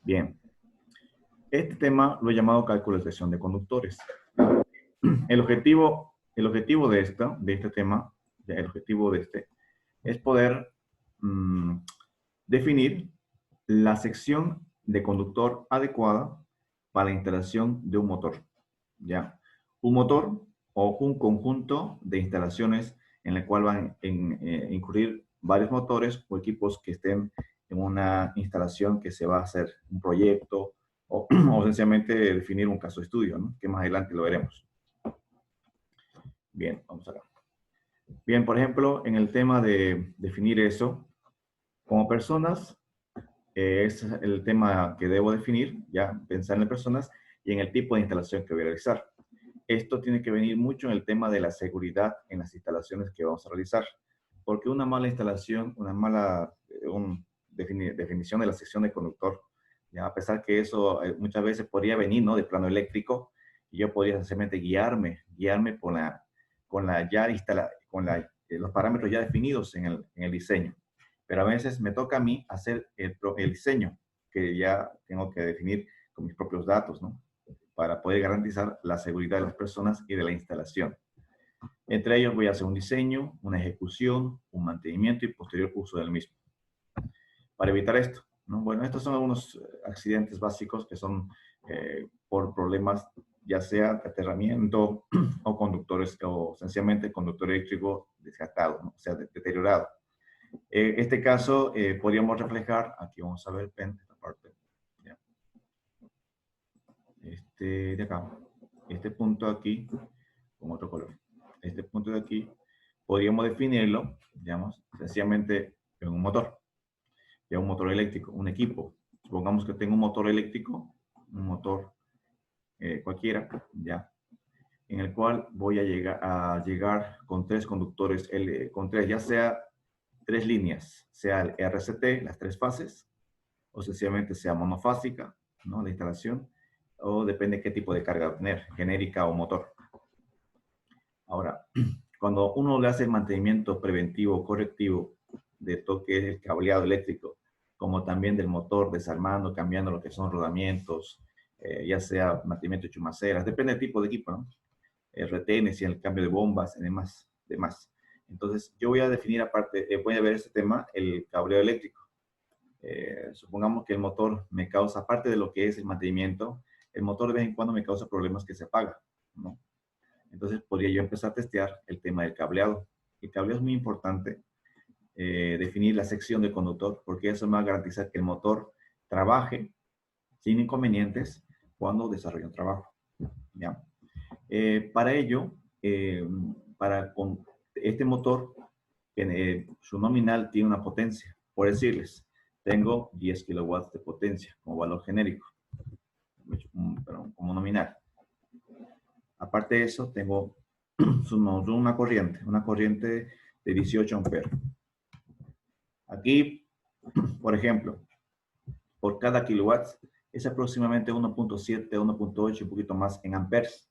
Bien, este tema lo he llamado cálculo de sección de conductores. El objetivo de este tema, el objetivo de este, es poder definir la sección de conductor adecuada para la instalación de un motor. ¿Ya? Un motor o un conjunto de instalaciones en el cual van a incurrir varios motores o equipos que estén en una instalación que se va a hacer un proyecto o sencillamente definir un caso de estudio, ¿no? Que más adelante lo veremos. Bien, vamos acá. Bien, por ejemplo, en el tema de definir eso, como personas, es el tema que debo definir, ya pensar en personas y en el tipo de instalación que voy a realizar. Esto tiene que venir mucho en el tema de la seguridad en las instalaciones que vamos a realizar, porque una mala instalación, una mala definición de la sección de conductor, ya a pesar que eso muchas veces podría venir, ¿no?, de plano eléctrico, y yo podría sencillamente guiarme con los parámetros ya definidos en el diseño. Pero a veces me toca a mí hacer el diseño, que ya tengo que definir con mis propios datos, ¿no?, para poder garantizar la seguridad de las personas y de la instalación. Entre ellos voy a hacer un diseño, una ejecución, un mantenimiento y posterior uso del mismo. Para evitar esto, ¿no? Bueno, estos son algunos accidentes básicos que son por problemas ya sea de aterramiento o conductores, o sencillamente conductor eléctrico desgastado, ¿no? O sea, deteriorado. Este caso podríamos reflejar, aquí vamos a ver esta parte, ¿ya? De acá, este punto aquí, con otro color. Este punto de aquí, podríamos definirlo, digamos, sencillamente en un motor, ya un motor eléctrico, un equipo. Supongamos que tengo un motor eléctrico, un motor cualquiera, ya, en el cual voy a llegar con tres conductores, con tres, ya sea tres líneas, sea el RCT, las tres fases, o sencillamente sea monofásica, ¿no?, la instalación, o depende de qué tipo de carga va a tener, genérica o motor. Ahora, cuando uno le hace el mantenimiento preventivo o correctivo de todo que es el cableado eléctrico, como también del motor, desarmando, cambiando lo que son rodamientos, ya sea mantenimiento de chumaceras, depende del tipo de equipo, ¿no? Retenes y el cambio de bombas y demás. Entonces, yo voy a definir aparte, voy a ver este tema, el cableado eléctrico. Supongamos que el motor me causa, aparte de lo que es el mantenimiento, el motor de vez en cuando me causa problemas que se apaga, ¿no? Entonces podría yo empezar a testear el tema del cableado. El cableado es muy importante, definir la sección del conductor, porque eso me va a garantizar que el motor trabaje sin inconvenientes cuando desarrolle un trabajo, ¿ya? Para ello, con este motor, su nominal tiene una potencia. Por decirles, tengo 10 kilowatts de potencia como valor genérico, pero como nominal. Aparte de eso, tengo una corriente de 18 amperes. Aquí, por ejemplo, por cada kilowatt es aproximadamente 1.7, 1.8, un poquito más en amperes.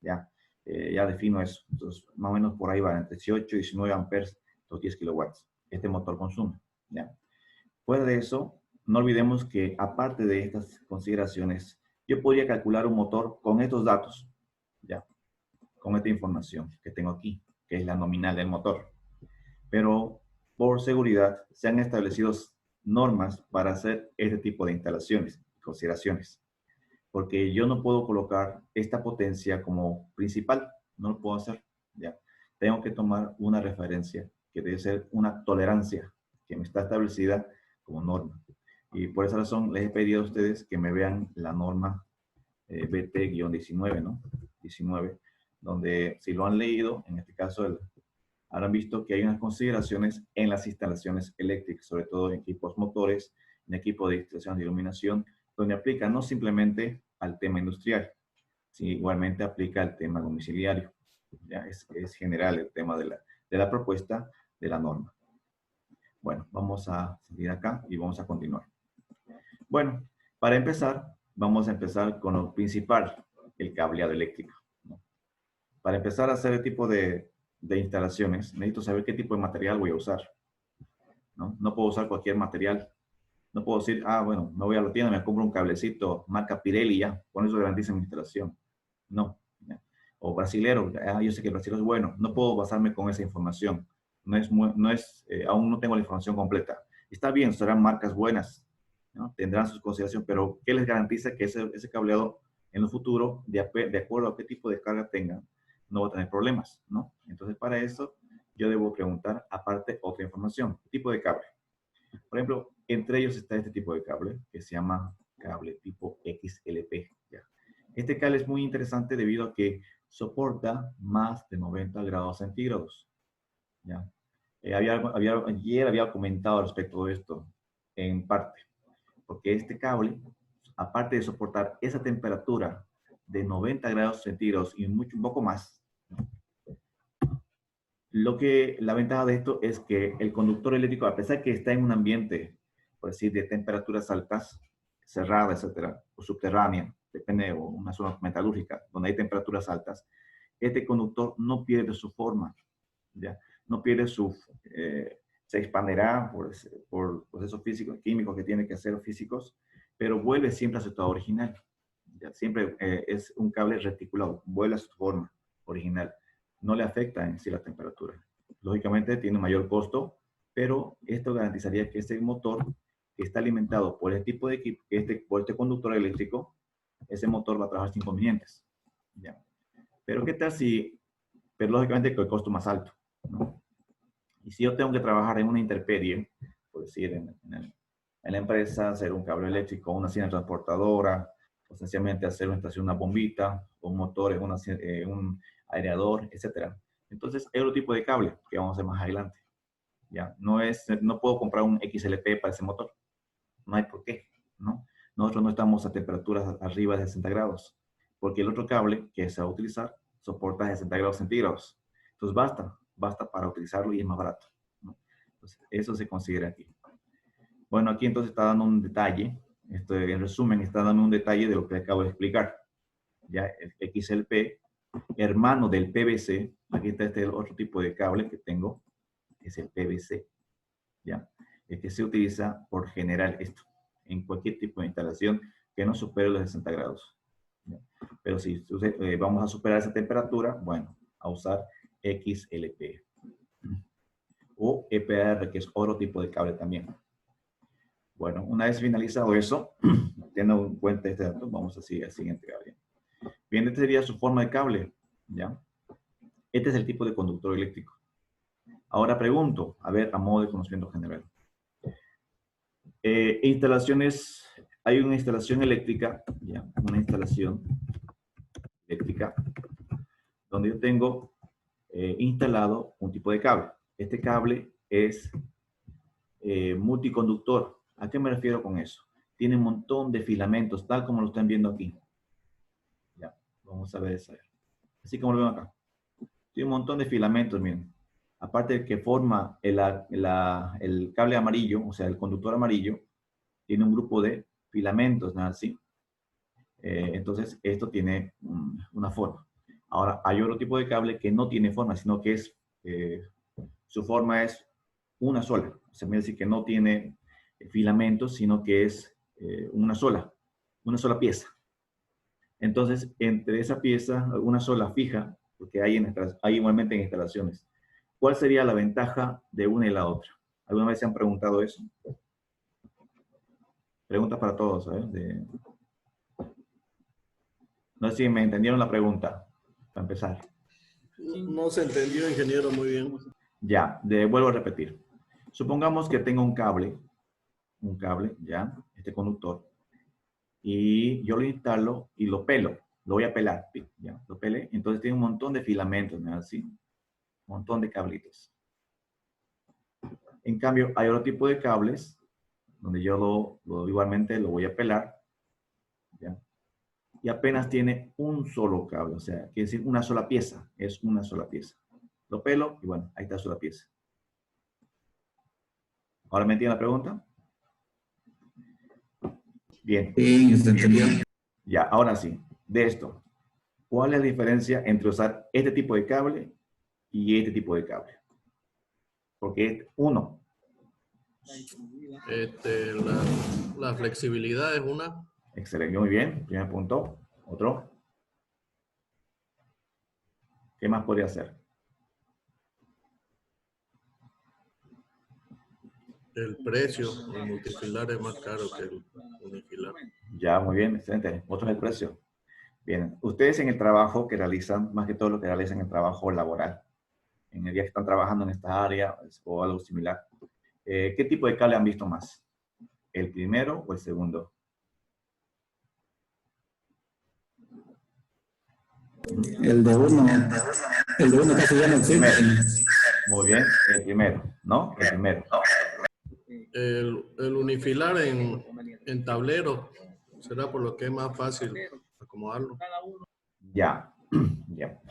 Ya, ya defino eso. Entonces, más o menos por ahí va, entre 18 y 19 amperes, los 10 kilowatts. Este motor consume. Ya. Fuera de eso, no olvidemos que aparte de estas consideraciones, yo podría calcular un motor con estos datos, ya, con esta información que tengo aquí, que es la nominal del motor. Pero por seguridad se han establecido normas para hacer este tipo de instalaciones y consideraciones, porque yo no puedo colocar esta potencia como principal, no lo puedo hacer, ya. Tengo que tomar una referencia que debe ser una tolerancia que me está establecida como norma. Y por esa razón les he pedido a ustedes que me vean la norma BT-19, ¿no? 19, donde si lo han leído, en este caso habrán visto que hay unas consideraciones en las instalaciones eléctricas, sobre todo en equipos motores, en equipos de instalación de iluminación, donde aplica no simplemente al tema industrial, sino igualmente aplica al tema domiciliario. Ya es general el tema de la propuesta de la norma. Bueno, vamos a seguir acá y vamos a continuar. Bueno, para empezar, vamos a empezar con lo principal, el cableado eléctrico, ¿no? Para empezar a hacer el tipo de instalaciones, necesito saber qué tipo de material voy a usar, ¿no? No puedo usar cualquier material. No puedo decir, ah, bueno, me voy a la tienda, me compro un cablecito marca Pirelli y ya, con eso garantiza mi instalación. No. ¿Ya? O brasilero, ah, yo sé que el brasilero es bueno. No puedo basarme con esa información. Aún no tengo la información completa. Está bien, serán marcas buenas, ¿no? Tendrán sus consideraciones, pero ¿qué les garantiza que ese cableado en el futuro, de acuerdo a qué tipo de carga tenga, no va a tener problemas, ¿no? Entonces, para eso, yo debo preguntar, aparte, otra información. Tipo de cable. Por ejemplo, entre ellos está este tipo de cable, que se llama cable tipo XLP. ¿Ya? Este cable es muy interesante debido a que soporta más de 90 grados centígrados. ¿Ya? Ayer había comentado respecto de esto, en parte, porque este cable, aparte de soportar esa temperatura de 90 grados centígrados y un poco más, la ventaja de esto es que el conductor eléctrico, a pesar que está en un ambiente, por decir, de temperaturas altas, cerrada, etcétera, o subterránea, depende, o una zona metalúrgica, donde hay temperaturas altas, este conductor no pierde su forma, ¿ya? No pierde se expanderá por procesos físicos, químicos que tiene que hacer físicos, pero vuelve siempre a su estado original. ¿Ya? Siempre es un cable reticulado, vuelve a su forma original. No le afecta en sí la temperatura. Lógicamente tiene mayor costo, pero esto garantizaría que este motor que está alimentado por este tipo de equipo, por este conductor eléctrico, ese motor va a trabajar sin inconvenientes. ¿Ya? Pero ¿qué tal si, pero lógicamente con el costo más alto, ¿no? Y si yo tengo que trabajar en una intemperie, por decir, en la empresa, hacer un cable eléctrico, una cinta transportadora, o sencillamente hacer una estación, una bombita, o un motor, un aireador, etc. Entonces, hay otro tipo de cable que vamos a hacer más adelante. ¿Ya? No puedo comprar un XLP para ese motor. No hay por qué, ¿no? Nosotros no estamos a temperaturas arriba de 60 grados, porque el otro cable que se va a utilizar soporta 60 grados centígrados. Entonces basta para utilizarlo y es más barato, ¿no? Entonces, eso se considera aquí. Bueno, aquí entonces está dando un detalle, en resumen, está dando un detalle de lo que acabo de explicar. Ya el XLP, hermano del PVC, aquí está este otro tipo de cable que tengo, es el PVC, ¿ya? Es que se utiliza por general esto, en cualquier tipo de instalación que no supere los 60 grados. ¿Ya? Pero si vamos a superar esa temperatura, bueno, a usar XLP o EPR, que es otro tipo de cable también. Bueno, una vez finalizado eso, teniendo en cuenta este dato, vamos a seguir al siguiente cable. Bien, esta sería su forma de cable, ¿ya? Este es el tipo de conductor eléctrico. Ahora pregunto, a ver, a modo de conocimiento general. Instalaciones, hay una instalación eléctrica, ¿ya? Una instalación eléctrica, donde yo tengo instalado un tipo de cable. Este cable es multiconductor. ¿A qué me refiero con eso? Tiene un montón de filamentos, tal como lo están viendo aquí. Ya, vamos a ver eso. Así como lo ven acá. Tiene un montón de filamentos, miren. Aparte de que forma el cable amarillo, o sea, el conductor amarillo, tiene un grupo de filamentos, ¿no? Así. Entonces, esto tiene una forma. Ahora, hay otro tipo de cable que no tiene forma, sino que su forma es una sola. O sea, me dice que no tiene filamentos, sino que es una sola pieza. Entonces, entre esa pieza, una sola fija, porque hay igualmente en instalaciones, ¿cuál sería la ventaja de una y la otra? ¿Alguna vez se han preguntado eso? Pregunta para todos, ¿sabes? No sé si me entendieron la pregunta, para empezar. No se entendió, ingeniero, muy bien. Ya, vuelvo a repetir. Supongamos que tengo un cable, ya, este conductor, y yo lo instalo y lo pelo, lo voy a pelar, ya, lo pelé, entonces tiene un montón de filamentos, ¿no? Así, un montón de cablitos. En cambio, hay otro tipo de cables, donde yo igualmente lo voy a pelar, ¿ya? Y apenas tiene un solo cable, o sea, quiere decir una sola pieza, es una sola pieza. Lo pelo y bueno, ahí está sola pieza. ¿Ahora me entienden la pregunta? Bien. Sí, está entendido. Ya, ahora sí, de esto. ¿Cuál es la diferencia entre usar este tipo de cable y este tipo de cable? Porque uno La flexibilidad es una. Excelente, muy bien. Primer punto. Otro. ¿Qué más podría ser? El precio del multifilar es más caro que el unifilar. Ya, muy bien, excelente. Otro es el precio. Bien, ustedes en el trabajo que realizan, más que todo lo que realizan en el trabajo laboral, en el día que están trabajando en esta área o algo similar, ¿qué tipo de cable han visto más? ¿El primero o el segundo? El de uno casi ya no existe. Muy bien, el primero, ¿no? El primero. El unifilar en tablero será por lo que es más fácil acomodarlo. Ya, ya.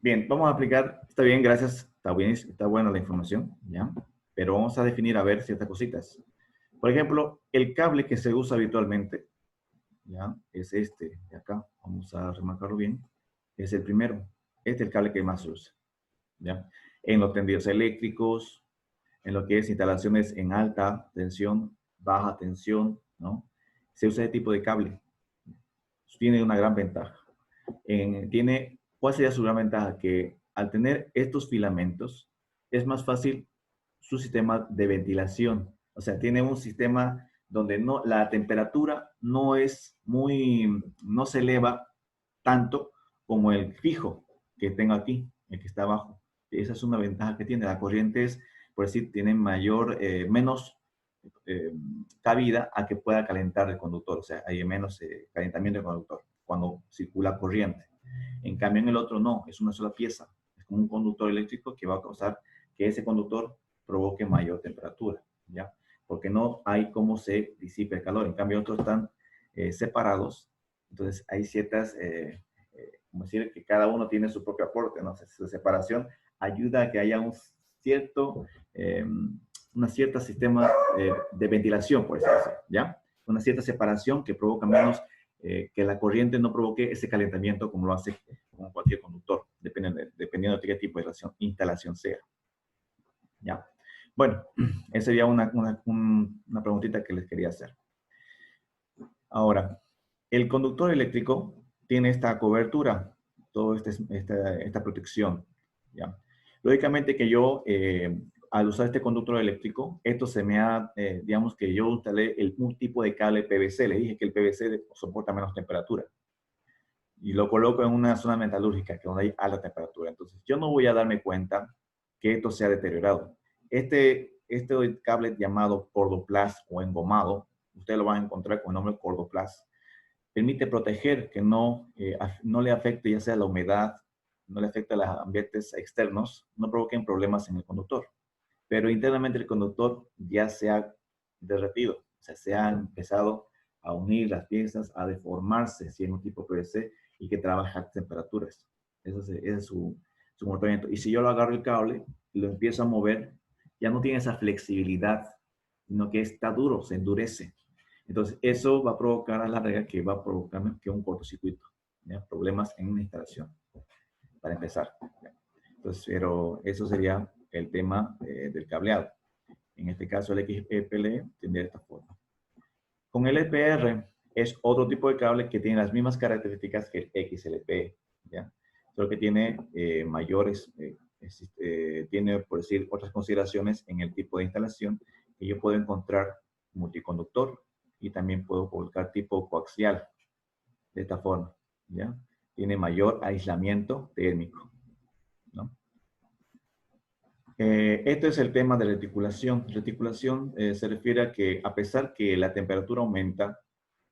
Bien, vamos a aplicar, está bien, gracias, está buena la información, ¿ya? Pero vamos a definir a ver ciertas cositas. Por ejemplo, el cable que se usa habitualmente, ¿ya? Es este de acá, vamos a remarcarlo bien, es el primero. Este es el cable que más se usa, ¿ya? En los tendidos eléctricos, en lo que es instalaciones en alta tensión, baja tensión, ¿no? Se usa ese tipo de cable. Tiene una gran ventaja. ¿Cuál sería su gran ventaja? Que al tener estos filamentos, es más fácil su sistema de ventilación. O sea, tiene un sistema donde la temperatura no se eleva tanto como el fijo que tengo aquí, el que está abajo. Esa es una ventaja que tiene. La corriente es, por decir, tiene menos cabida a que pueda calentar el conductor. O sea, hay menos calentamiento del conductor cuando circula corriente. En cambio, en el otro no, es una sola pieza. Es como un conductor eléctrico que va a causar que ese conductor provoque mayor temperatura, ¿ya? Porque no hay cómo se disipe el calor. En cambio, otros están separados. Entonces, hay ciertas, como decir, que cada uno tiene su propio aporte, ¿no? Su separación ayuda a que haya una cierta sistema de ventilación, por decirlo así, ¿ya? Una cierta separación que provoca menos que la corriente no provoque ese calentamiento como lo hace con cualquier conductor, dependiendo de qué tipo de instalación sea. ¿Ya? Bueno, esa sería una preguntita que les quería hacer. Ahora, el conductor eléctrico tiene esta cobertura, toda esta protección. ¿Ya? Lógicamente que yo, al usar este conductor eléctrico, esto se me ha, digamos que yo instalé un tipo de cable PVC. Le dije que el PVC soporta menos temperatura. Y lo coloco en una zona metalúrgica, que es donde hay alta temperatura. Entonces, yo no voy a darme cuenta que esto se ha deteriorado. Este cable llamado Cordoplas o engomado, ustedes lo van a encontrar con el nombre Cordoplas, permite proteger que no le afecte ya sea la humedad, no le afecte a los ambientes externos, no provoquen problemas en el conductor. Pero internamente el conductor ya se ha derretido, o sea, se ha empezado a unir las piezas, a deformarse si es un tipo PVC y que trabaja a temperaturas. Ese es su comportamiento. Y si yo lo agarro el cable y lo empiezo a mover, ya no tiene esa flexibilidad, sino que está duro, se endurece. Entonces, eso va a provocar a la larga que va a provocar que un cortocircuito, ¿ya? Problemas en una instalación, para empezar. Entonces, pero eso sería el tema del cableado. En este caso, el XPLE tendría esta forma. Con el EPR es otro tipo de cable que tiene las mismas características que el XLPE, ¿ya? Solo que tiene tiene, por decir, otras consideraciones en el tipo de instalación que yo puedo encontrar multiconductor y también puedo colocar tipo coaxial de esta forma, ¿ya? Tiene mayor aislamiento térmico, ¿no? Este es el tema de reticulación. Reticulación se refiere a que a pesar que la temperatura aumenta,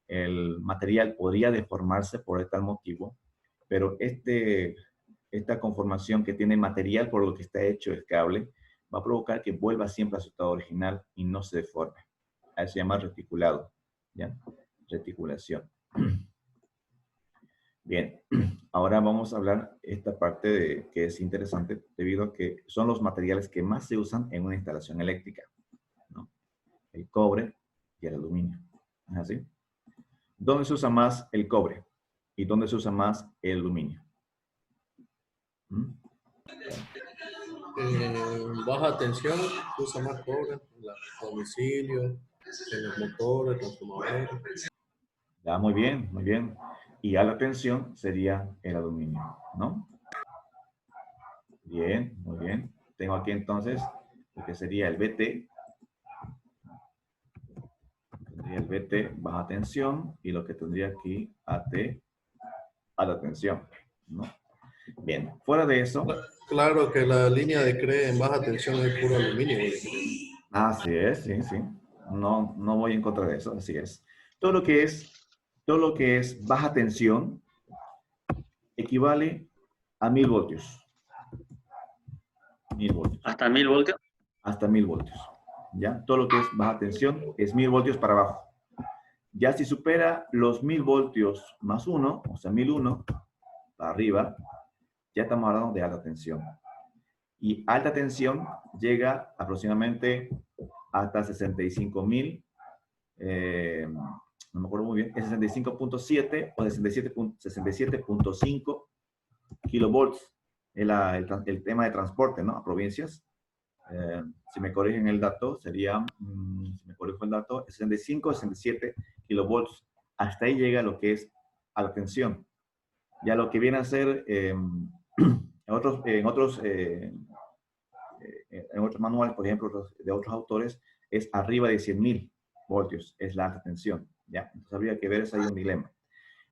el material podría deformarse por tal motivo, pero esta conformación que tiene material por lo que está hecho el cable va a provocar que vuelva siempre a su estado original y no se deforme. A eso se llama reticulado, ¿ya? Reticulación. Bien, ahora vamos a hablar esta parte que es interesante debido a que son los materiales que más se usan en una instalación eléctrica, ¿no? El cobre y el aluminio. ¿Es así? ¿Dónde se usa más el cobre? ¿Y dónde se usa más el aluminio? Baja tensión, usa más cobre, domicilio, en los motores, transformadores. Ya, muy bien, muy bien. Y alta tensión sería el aluminio, ¿no? Bien, muy bien. Tengo aquí entonces lo que sería el BT. Tendría el BT, baja tensión, y lo que tendría aquí, AT, alta tensión, ¿no? Bien, fuera de eso. Claro que la línea de CRE en baja tensión es puro aluminio. Así es, sí, sí. No, no voy en contra de eso, así es. Todo lo que es baja tensión equivale a 1000 voltios. 1000 voltios. ¿Hasta 1000 voltios? Hasta 1000 voltios. ¿Ya? Todo lo que es baja tensión es 1000 voltios para abajo. Ya si supera los 1000 voltios más 1, o sea, 1001 para arriba, ya estamos hablando de alta tensión. Y alta tensión llega aproximadamente hasta 65.000, no me acuerdo muy bien, es 65.7 o 67.5 kilovolts el tema de transporte, ¿no? A provincias. Si me corrigen el dato, sería, si me corrijo el dato, 65 o 67 kilovolts. Hasta ahí llega lo que es alta tensión. Ya lo que viene a ser en otros manuales, por ejemplo, de otros autores, es arriba de 100.000 voltios, es la alta tensión, ¿ya? Entonces habría que ver, es ahí un dilema.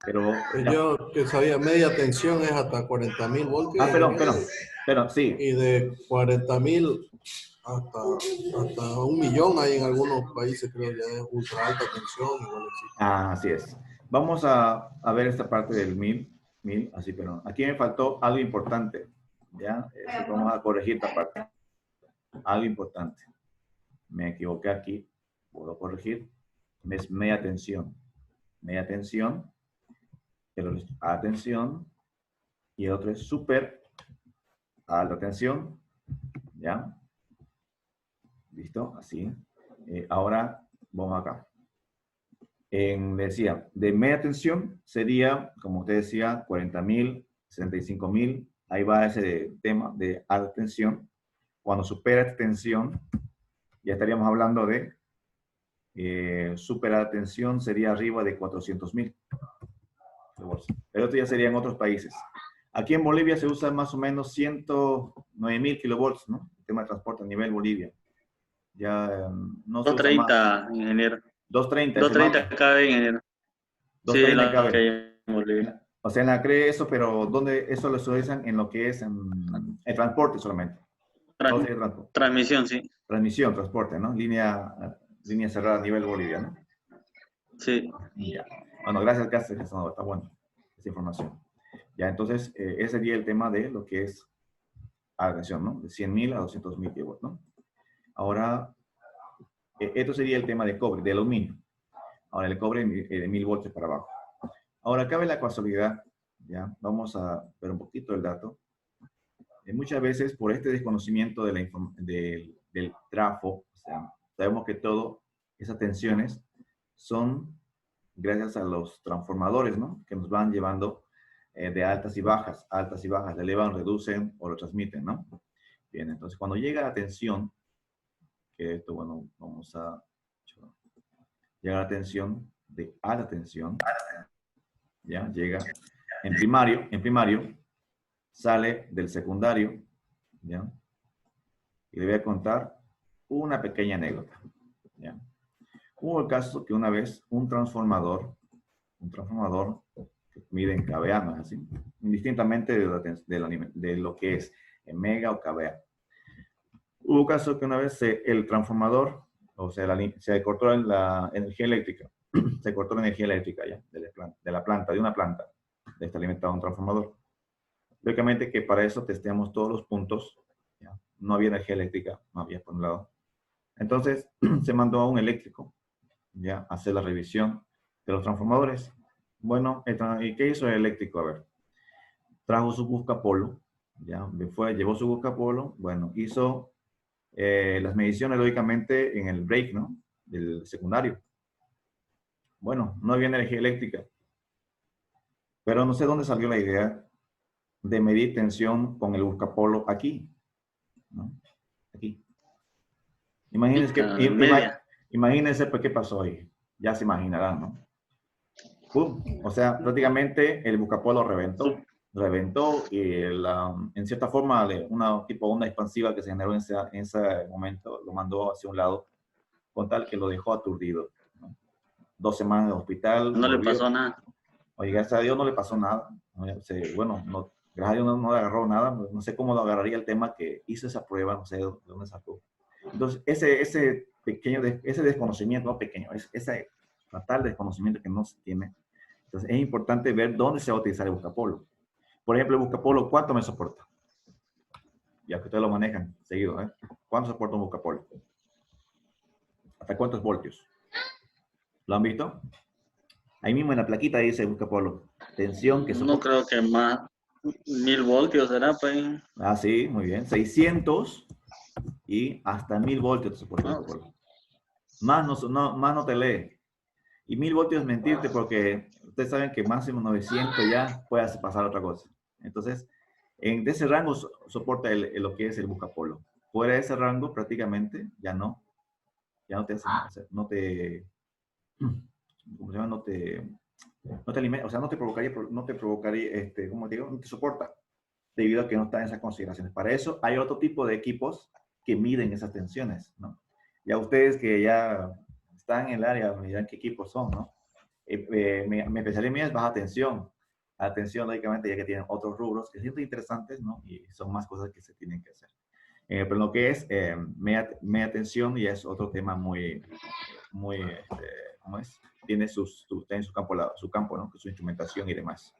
Pero, yo que sabía, media tensión es hasta 40.000 voltios. Pero sí. Y de 40.000 hasta 1.000.000 hay en algunos países, creo, ya es ultra alta tensión. Igual existe. Así es. Vamos a ver esta parte del 1000, así, pero aquí me faltó algo importante, ¿ya? Vamos a corregir esta parte. Algo importante. Me equivoqué aquí. Puedo corregir. Es media tensión. Media tensión. El otro es alta tensión. Y el otro es súper alta tensión. ¿Ya? ¿Listo? Así. Ahora vamos acá. Decía, de media tensión sería, como usted decía, 40.000, 65.000. Ahí va ese tema de alta tensión. Cuando supera esta tensión, ya estaríamos hablando de super alta tensión, sería arriba de 400.000. El otro ya sería en otros países. Aquí en Bolivia se usa más o menos 109.000 kilovolts, ¿no? El tema de transporte a nivel Bolivia. Ya no se usa más. 230, ingeniero. 230. 230 kV, ingeniero. 230 sí, la que kV. hay en Bolivia. O sea, en la CRE eso, pero ¿dónde eso lo utilizan? En lo que es el transporte solamente. Transmisión, sí. Transmisión, transporte, ¿no? Línea cerrada a nivel Bolivia, ¿no? Sí. Ya. Bueno, gracias, Cáceres. Está bueno esa información. Ya, entonces, ese sería el tema de lo que es atención, ¿no? De 100.000 a 200.000 kilovatios, ¿no? Ahora, esto sería el tema de cobre, de aluminio. Ahora, el cobre de 1000 voltios para abajo. Ahora, cabe la casualidad, ya, vamos a ver un poquito el dato. Muchas veces, por este desconocimiento del trafo, o sea, sabemos que todas esas tensiones son gracias a los transformadores, ¿no? Que nos van llevando de altas y bajas, le elevan, reducen o lo transmiten, ¿no? Bien, entonces cuando llega la tensión, que esto, bueno, vamos a llegar a la tensión de alta tensión, ya, llega en primario, sale del secundario, ¿ya? Y le voy a contar una pequeña anécdota, ¿ya? Hubo el caso que una vez un transformador que mide en kVA, ¿no es así? Indistintamente de lo que es en mega o kVA. Hubo caso que una vez el transformador, o sea, se cortó la energía eléctrica, se cortó la energía eléctrica ya, de una planta, de estar alimentado un transformador. Lógicamente que para eso testeamos todos los puntos, ¿ya? No había energía eléctrica, no había por un lado. Entonces se mandó a un eléctrico, ya, a hacer la revisión de los transformadores. Bueno, ¿y qué hizo el eléctrico? A ver, trajo su buscapolo, ya, llevó su buscapolo, bueno, hizo las mediciones lógicamente en el break, ¿no? Del secundario. Bueno, no había energía eléctrica, pero no sé dónde salió la idea de medir tensión con el buscapolo aquí. ¿no? Aquí. Imagínense, imagínense pues, qué pasó ahí. Ya se imaginarán, ¿no? ¡Pum! O sea, prácticamente el buscapolo reventó y en cierta forma una tipo onda expansiva que se generó en ese momento lo mandó hacia un lado con tal que lo dejó aturdido, ¿no? 2 semanas de hospital. No le pasó nada. Oye, gracias a Dios no le pasó nada. Bueno, no, gracias a Dios no le agarró nada. No sé cómo lo agarraría el tema que hizo esa prueba, no sé de dónde sacó. Entonces, ese desconocimiento, no pequeño, ese fatal desconocimiento que no se tiene. Entonces, es importante ver dónde se va a utilizar el buscapolo. Por ejemplo, el buscapolo, ¿cuánto me soporta? Ya que ustedes lo manejan seguido, ¿eh? ¿Cuánto soporta un buscapolo? ¿Hasta cuántos voltios? ¿Lo han visto? Ahí mismo en la plaquita dice buscapolo. Tensión que soporta. No creo que más 1000 voltios será, pues. Ah, sí, muy bien. 600 y hasta 1000 voltios te soporta el buscapolo. Más no te lee. Y 1000 voltios es mentirte porque ustedes saben que máximo 900 ya puede pasar otra cosa. Entonces, de ese rango soporta lo que es el buscapolo. Fuera de ese rango, prácticamente, ya no te hace, ¿cómo se llama? No te alimenta, o sea, no te provocaría, ¿cómo te digo? No te soporta, debido a que no está en esas consideraciones. Para eso hay otro tipo de equipos que miden esas tensiones, ¿no? Ya ustedes que ya están en el área, me dirán qué equipos son, ¿no? Mi especialidad mía es baja tensión. La tensión, lógicamente, ya que tienen otros rubros que siempre interesantes, ¿no? Y son más cosas que se tienen que hacer. Pero lo que es media tensión ya es otro tema muy, ¿cómo es? Tiene su campo, ¿no? Su instrumentación y demás.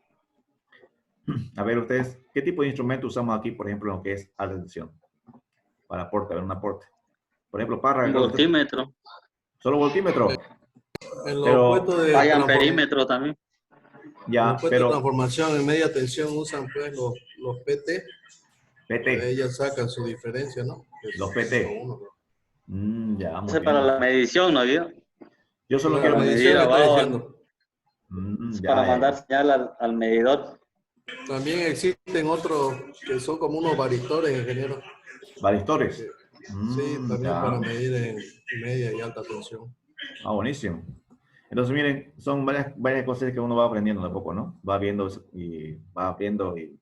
A ver, ustedes, ¿qué tipo de instrumento usamos aquí, por ejemplo, en lo que es alta tensión? Para aporte, a ver, un aporte. Por ejemplo, para... Un voltímetro. ¿Solo voltímetro? En los Pero puestos de hay amperímetro también. ya, los puestos de transformación en media tensión usan pues los PT. PT. Ellas sacan su diferencia, ¿no? Los PT. Ya, muy bien. Para la medición, ¿no había? Yo solo Para quiero medición medir está diciendo. Para mandar señal al medidor. También existen otros que son como unos varistores, ingeniero. ¿Varistores? Sí, también ya. para medir en media y alta tensión. Ah, buenísimo. Entonces, miren, son varias cosas que uno va aprendiendo de a poco, ¿no? Va viendo y va aprendiendo y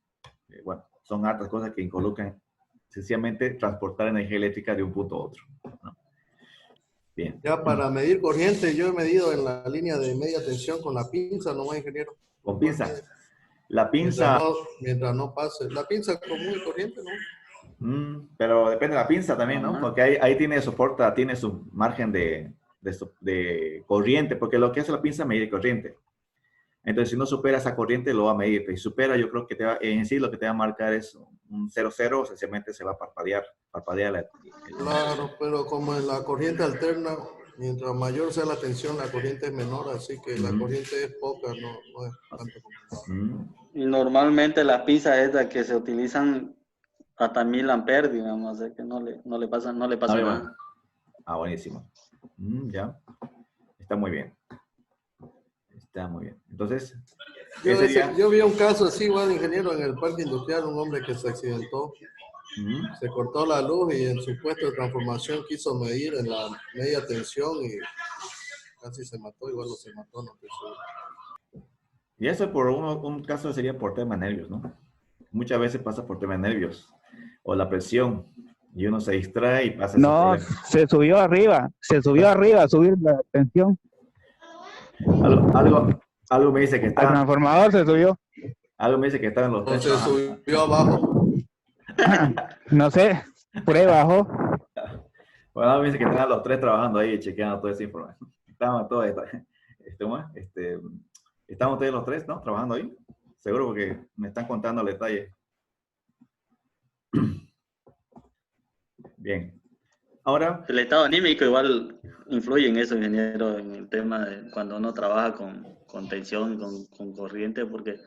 bueno, son hartas cosas que involucran sencillamente transportar energía eléctrica de un punto a otro, ¿no? Bien. Ya para medir corriente, yo he medido en la línea de media tensión con la pinza, nomás, ingeniero. Con pinza. La pinza... Mientras no pase. La pinza común y corriente, ¿no? Pero depende de la pinza también, ¿no? Porque ahí tiene su margen de corriente, porque lo que hace la pinza es medir corriente. Entonces, si no supera esa corriente, lo va a medir. Si supera, yo creo que en sí lo que te va a marcar es un 0,0, sencillamente se va a parpadear Claro, pero como en la corriente alterna, mientras mayor sea la tensión, la corriente es menor, así que la corriente es poca, no es tanto como... Y normalmente las pinzas esas que se utilizan hasta 1000 amperes, digamos, o sea que no le pasa nada. Ah, buenísimo. Ya. Está muy bien. Está muy bien. Entonces, yo vi un caso así, igual, ingeniero, en el parque industrial, un hombre que se accidentó. Se cortó la luz y en su puesto de transformación quiso medir en la media tensión y casi se mató, igual se mató, no estoy seguro. Y eso por un caso sería por tema de nervios, ¿no? Muchas veces pasa por tema de nervios o la presión y uno se distrae y pasa. No, se subió arriba a subir la tensión. Algo me dice que está... El transformador se subió. Algo me dice que está en los tres. Se subió abajo. No sé, por ahí bajó. Bueno, algo me dice que están los tres trabajando ahí chequeando toda esa información. Estamos ustedes los tres, ¿no? Trabajando ahí. Seguro porque me están contando el detalle. Bien. Ahora... El estado anímico igual influye en eso, ingeniero, en el tema de cuando uno trabaja con tensión, con corriente, porque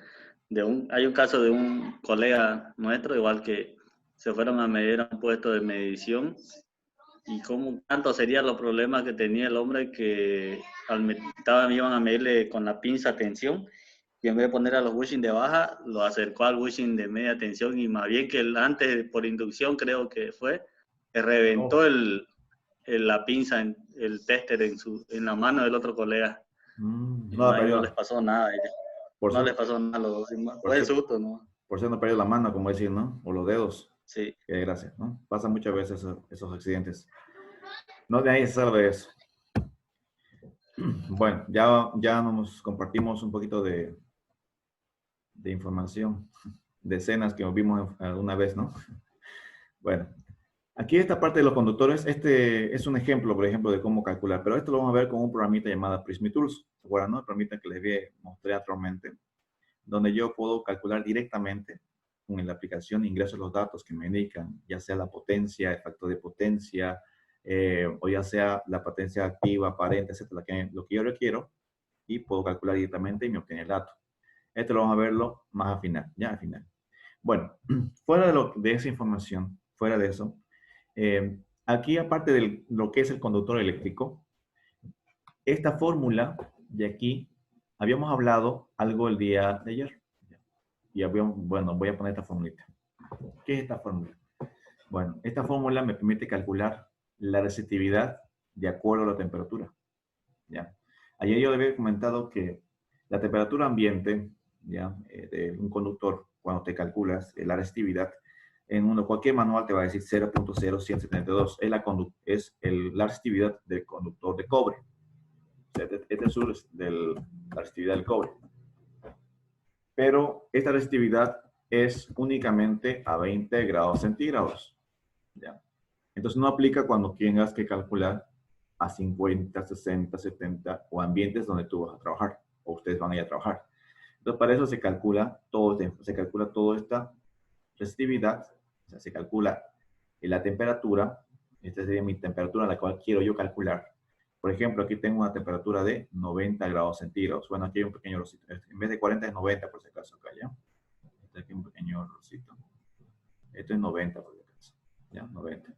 hay un caso de un colega nuestro, igual que se fueron a medir a un puesto de medición y cómo tanto serían los problemas que tenía el hombre que iban a medirle con la pinza tensión y en vez de poner a los bushing de baja, lo acercó al bushing de media tensión y más bien que antes, por inducción creo que fue, reventó la pinza, el tester en la mano del otro colega. No, ahí no les pasó nada. No les pasó nada a los dos. Fue el susto, ¿no? Por ser no perdió la mano, como decir, ¿no? O los dedos. Sí. Qué desgracia, ¿no? Pasa muchas veces esos accidentes. No de ahí se salve eso. Bueno, ya nos compartimos un poquito de información, de escenas que vimos alguna vez, ¿no? Bueno, aquí esta parte de los conductores, este es un ejemplo, por ejemplo, de cómo calcular, pero esto lo vamos a ver con un programita llamado Prismy Tools. ¿Se acuerdan, no? El programita que les mostré anteriormente, donde yo puedo calcular directamente con la aplicación, ingreso los datos que me indican, ya sea la potencia, el factor de potencia, o ya sea la potencia activa, aparente, etcétera, lo que yo requiero, y puedo calcular directamente y me obtiene el dato. Esto lo vamos a verlo más al final, Bueno, fuera de esa información, fuera de eso, aquí aparte de lo que es el conductor eléctrico, esta fórmula de aquí, habíamos hablado algo el día de ayer. Y bueno, voy a poner esta formulita. ¿Qué es esta fórmula? Bueno, esta fórmula me permite calcular la resistividad de acuerdo a la temperatura. ¿Ya? Ayer yo había comentado que la temperatura ambiente, ¿ya? De un conductor, cuando te calculas la resistividad, cualquier manual te va a decir 0.0172. Es la resistividad del conductor de cobre. O sea, este es la resistividad del cobre. Pero esta resistividad es únicamente a 20 grados centígrados. ¿Ya? Entonces no aplica cuando tengas que calcular a 50, 60, 70 o ambientes donde tú vas a trabajar o ustedes van a ir a trabajar. Entonces para eso se calcula toda esta resistividad, o sea, se calcula la temperatura. Esta sería mi temperatura a la cual quiero yo calcular. Por ejemplo, aquí tengo una temperatura de 90 grados centígrados. Bueno, aquí hay un pequeño rosito. En vez de 40 es 90 por si acaso acá, ¿ya? Este aquí un pequeño rosito. Esto es 90 por si acaso. ¿Ya? 90.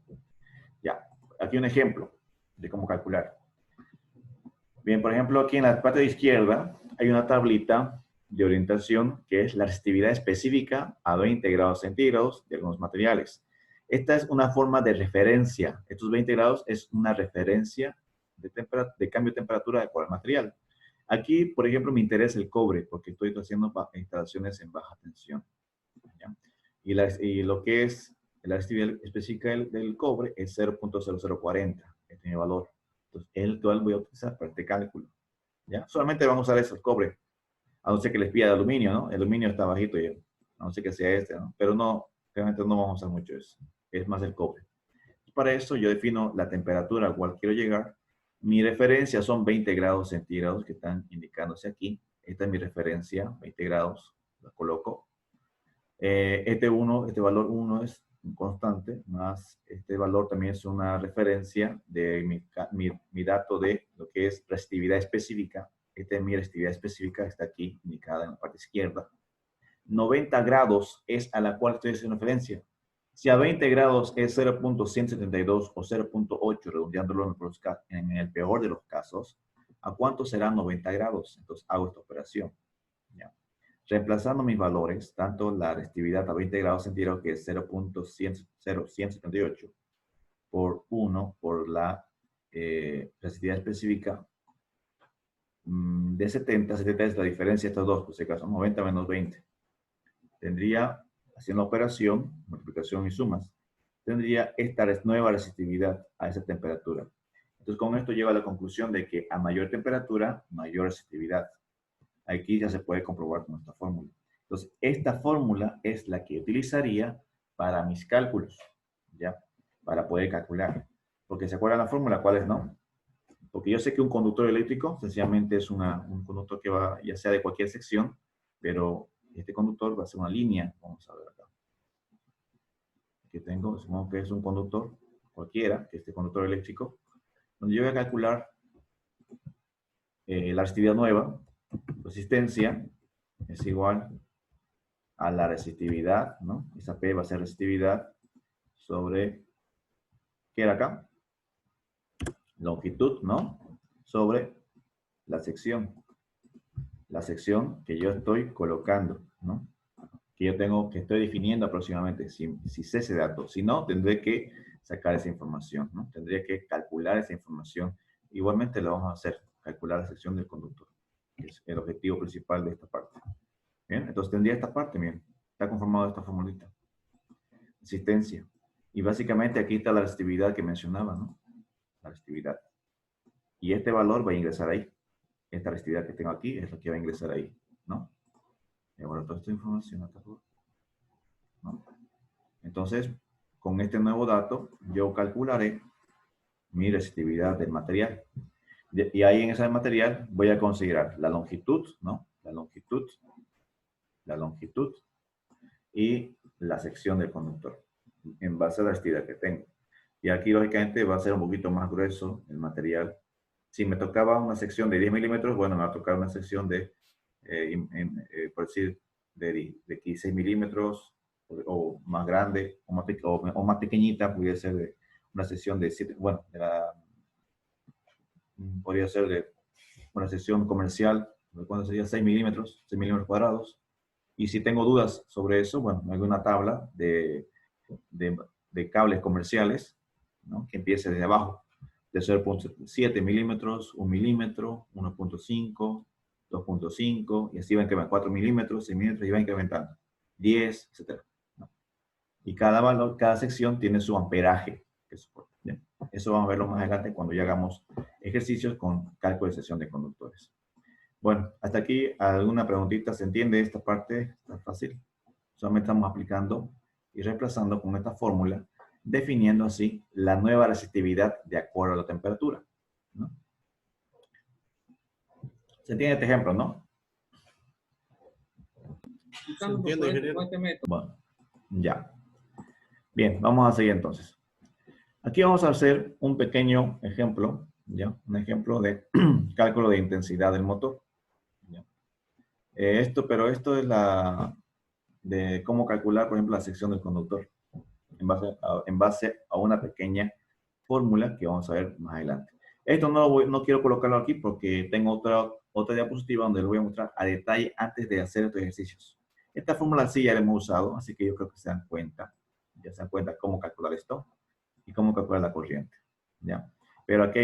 Ya. Aquí un ejemplo de cómo calcular. Bien, por ejemplo, aquí en la parte de izquierda hay una tablita de orientación que es la resistividad específica a 20 grados centígrados de algunos materiales. Esta es una forma de referencia. Estos 20 grados es una referencia de cambio de temperatura de cualquier material. Aquí, por ejemplo, me interesa el cobre porque estoy haciendo instalaciones en baja tensión. ¿Ya? Y lo que es la resistividad específica del cobre es 0.0040. Este es mi valor. Entonces, el cual voy a utilizar para este cálculo. ¿Ya? Solamente vamos a usar eso, el cobre. A no ser que les pida de aluminio, ¿no? El aluminio está bajito ya. A no ser que sea este, ¿no? Pero no, realmente no vamos a usar mucho eso. Es más el cobre. Para eso yo defino la temperatura a la cual quiero llegar. Mi referencia son 20 grados centígrados que están indicándose aquí. Esta es mi referencia, 20 grados. La coloco. Este valor 1 es un constante, más este valor también es una referencia de mi dato de lo que es resistividad específica. Esta es mi resistividad específica, está aquí indicada en la parte izquierda. 90 grados es a la cual estoy haciendo referencia. Si a 20 grados es 0.172 o 0.8, redondeándolo en el peor de los casos, ¿a cuánto será 90 grados? Entonces hago esta operación. ¿Ya? Reemplazando mis valores, tanto la resistividad a 20 grados centígrados, que es 0.178, por 1, por la resistividad específica de 70. 70 es la diferencia de estos dos, por si acaso, 90 menos 20. Tendría, haciendo la operación, multiplicación y sumas, tendría esta nueva resistividad a esa temperatura. Entonces, con esto llego a la conclusión de que a mayor temperatura, mayor resistividad. Aquí ya se puede comprobar con esta fórmula. Entonces, esta fórmula es la que utilizaría para mis cálculos, ¿ya? Para poder calcular. Porque ¿se acuerdan la fórmula? ¿Cuál es, no? Porque yo sé que un conductor eléctrico sencillamente es un conductor que va, ya sea de cualquier sección, pero este conductor va a ser una línea. Vamos a ver acá. Aquí tengo, supongo que es un conductor cualquiera, que este conductor eléctrico, donde yo voy a calcular la resistividad nueva. Resistencia es igual a la resistividad, ¿no? Esa P va a ser resistividad sobre, ¿qué era acá? Longitud, ¿no? Sobre la sección. la sección que yo estoy colocando, ¿no? Que yo tengo, que estoy definiendo aproximadamente, si sé ese dato. Si no, tendré que sacar esa información, ¿no? Tendría que calcular esa información. Igualmente lo vamos a hacer, calcular la sección del conductor, que es el objetivo principal de esta parte. Bien, entonces tendría esta parte, bien, está conformado de esta formulita. Resistencia. Y básicamente aquí está la resistividad que mencionaba, ¿no? La resistividad. Y este valor va a ingresar ahí. Esta resistividad que tengo aquí es la que va a ingresar ahí, ¿no? Y ahora toda esta información acá, ¿no? Entonces, con este nuevo dato, yo calcularé mi resistividad del material. Y ahí en ese material voy a considerar la longitud, ¿no? La longitud y la sección del conductor, en base a la resistividad que tengo. Y aquí, lógicamente, va a ser un poquito más grueso el material. Si me tocaba una sección de 10 milímetros, bueno, me va a tocar una sección de, por decir, de 16 milímetros, o más grande, o más pequeñita, pudiera ser de una sección de 7, bueno, podría ser de una sección comercial, ¿cuánto sería? 6 milímetros cuadrados. Y si tengo dudas sobre eso, bueno, me hago una tabla de cables comerciales, ¿no? Que empiece desde abajo, de 0.7 milímetros, 1 milímetro, 1.5, 2.5, y así va incrementando, 4 milímetros, 6 milímetros, y va incrementando, 10, etc. ¿no? Y cada valor, cada sección tiene su amperaje que soporta. ¿Bien? Eso vamos a verlo más adelante cuando ya hagamos ejercicios con cálculo de sección de conductores. Bueno, hasta aquí, ¿alguna preguntita? ¿Se entiende esta parte? ¿Está fácil? Solamente estamos aplicando y reemplazando con esta fórmula, definiendo así la nueva resistividad de acuerdo a la temperatura, ¿no? ¿Se entiende este ejemplo, no? ¿Se entiende, ingeniero? Bueno, ya. Bien, vamos a seguir entonces. Aquí vamos a hacer un pequeño ejemplo, ¿ya? Un ejemplo de cálculo de intensidad del motor. ¿Ya? Pero esto es de cómo calcular, por ejemplo, la sección del conductor, en base a una pequeña fórmula que vamos a ver más adelante. Esto no quiero colocarlo aquí porque tengo otra diapositiva donde lo voy a mostrar a detalle antes de hacer estos ejercicios. Esta fórmula sí ya la hemos usado, así que yo creo que se dan cuenta. Ya se dan cuenta cómo calcular esto y cómo calcular la corriente. ¿Ya? Pero aquí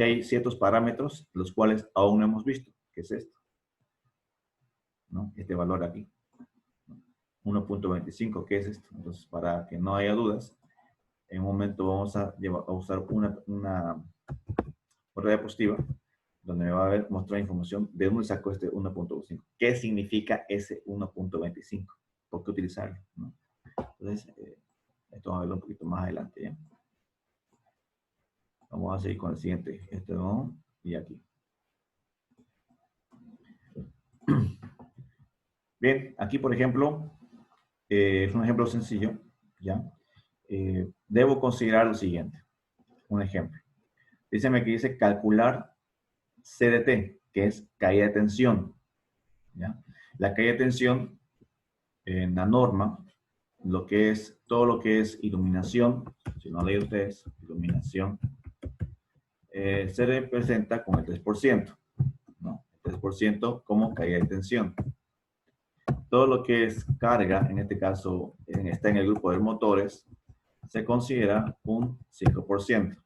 hay ciertos parámetros los cuales aún no hemos visto, que es esto, ¿no? Este valor aquí. 1.25, ¿qué es esto? Entonces, para que no haya dudas, en un momento vamos a usar otra diapositiva donde me va a mostrar información de dónde sacó este 1.25. ¿Qué significa ese 1.25? ¿Por qué utilizarlo? ¿No? Entonces, esto vamos a verlo un poquito más adelante. ¿Ya? Vamos a seguir con el siguiente. Este no, y aquí. Bien, aquí por ejemplo, es un ejemplo sencillo, ¿ya? Debo considerar lo siguiente. Un ejemplo. Díceme que dice calcular CDT, que es caída de tensión, ¿ya? La caída de tensión en la norma, todo lo que es iluminación, si no leí ustedes, iluminación, se representa con el 3%, ¿no? El 3% como caída de tensión. Todo lo que es carga, en este caso está en el grupo de motores, se considera un 5%.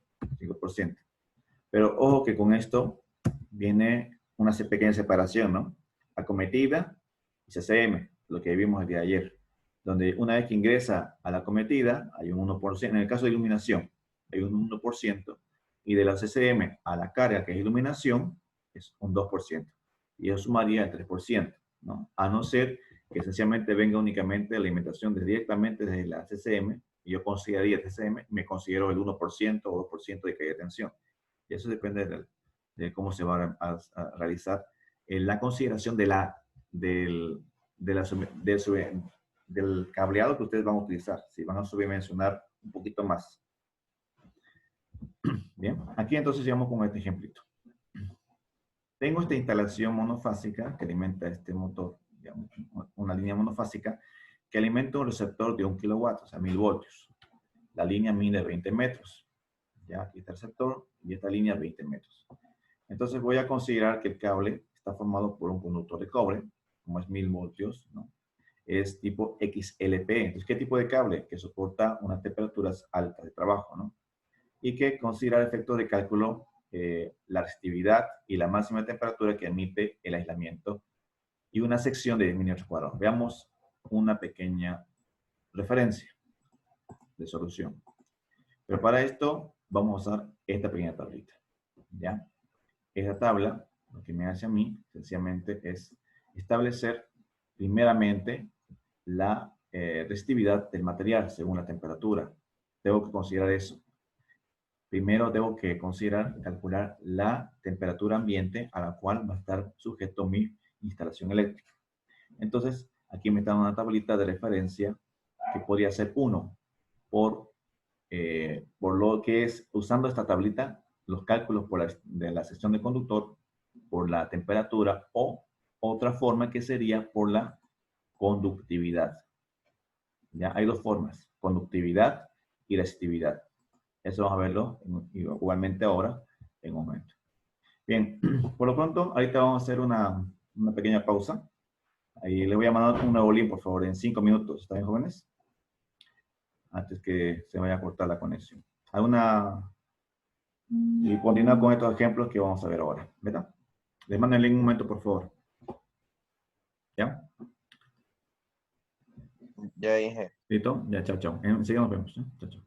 Pero ojo que con esto viene una pequeña separación, ¿no? Acometida y CCM, lo que vimos el día de ayer, donde una vez que ingresa a la acometida hay un 1%, en el caso de iluminación hay un 1%, y de la CCM a la carga, que es iluminación, es un 2%, y eso sumaría el 3%, ¿no? A no ser que esencialmente venga únicamente la alimentación directamente desde la CCM, y yo consideraría CCM, me considero el 1% o 2% de caída de tensión. Y eso depende de cómo se va a realizar la consideración del cableado que ustedes van a utilizar, si van a subdimensionar un poquito más. Bien, aquí entonces llegamos con este ejemplito. Tengo esta instalación monofásica que alimenta este motor, digamos, una línea monofásica que alimenta un receptor de 1 kilowatt, o sea, 1000 voltios. La línea mide 20 metros. Ya aquí está el receptor y esta línea 20 metros. Entonces voy a considerar que el cable está formado por un conductor de cobre, como es 1000 voltios, ¿no? Es tipo XLP. Entonces, ¿qué tipo de cable? Que soporta unas temperaturas altas de trabajo, ¿no? Y que considera el efecto de cálculo, la resistividad y la máxima temperatura que emite el aislamiento y una sección de 10 milímetros cuadrados. Veamos una pequeña referencia de solución. Pero para esto vamos a usar esta pequeña tablita, ¿ya? Esta tabla, lo que me hace a mí, sencillamente, es establecer primeramente la resistividad del material según la temperatura. Tengo que considerar eso. Primero debo que considerar, calcular la temperatura ambiente a la cual va a estar sujeto mi instalación eléctrica. Entonces, aquí me está una tablita de referencia que podría ser 1 por lo que es, usando esta tablita, los cálculos de la sección de conductor por la temperatura, o otra forma que sería por la conductividad. ¿Ya? Hay dos formas, conductividad y resistividad. Eso vamos a verlo igualmente ahora en un momento. Bien, por lo pronto, ahorita vamos a hacer una pequeña pausa. Ahí le voy a mandar un nuevo link, por favor, en 5 minutos. ¿Está bien, jóvenes? Antes que se vaya a cortar la conexión. Y continuar con estos ejemplos que vamos a ver ahora, ¿verdad? Les mando el link un momento, por favor. ¿Ya? Ya dije. ¿Listo? Ya, chao, chao. Enseguida nos vemos. Chao, chao.